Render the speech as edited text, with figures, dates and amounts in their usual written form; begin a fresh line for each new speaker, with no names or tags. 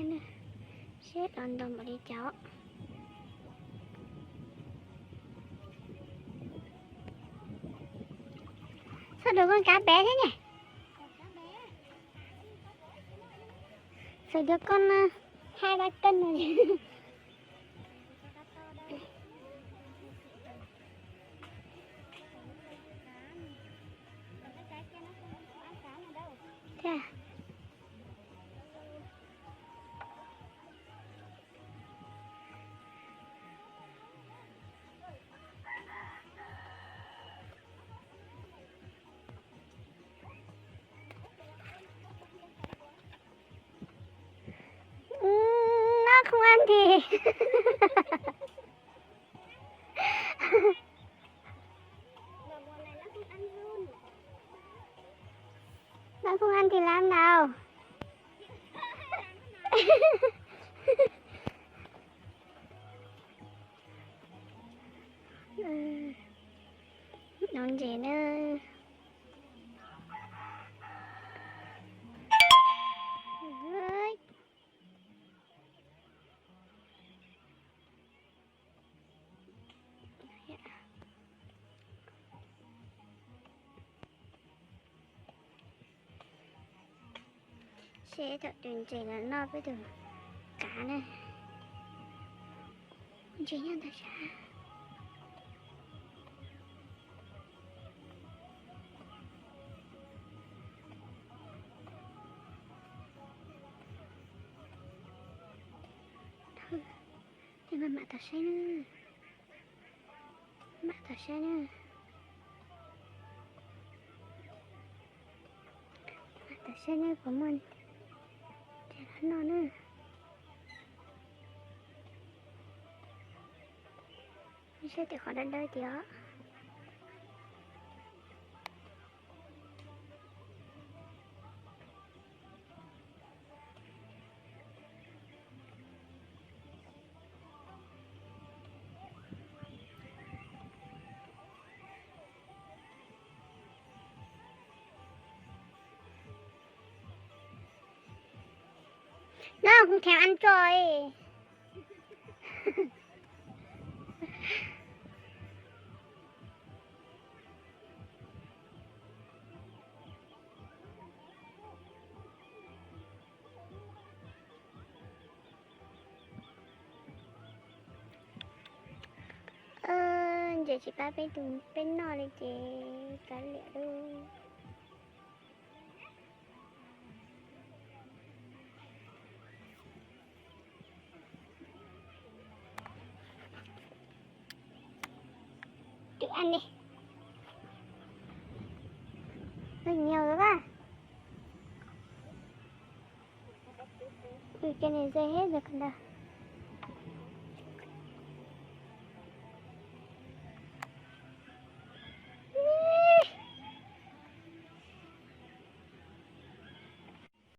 nè xếp đòn đòn vào đi cháu. Sao được con cá bé thế nhỉ? Sao được con 2-3 cân rồi. Thế à? Nó không ăn thì nó không ăn thì làm nào. Non gì nữa. Sẽ thật tuyển chỉ là no với đường cá này. Chỉ nhân thật ra. Thì mà thật xe nữa. Thật xe nữa. Thật xe nữa của mình. Thì nó nữa. Sẽ thì khỏi đánh đôi tí đó. Nó không thèm ăn trôi. Giờ chị ba bên nọ đi chị cá lẻ đâu. Tự ăn đi. Hơi nhiều rồi ba. Cái này rơi hết rồi con đâu.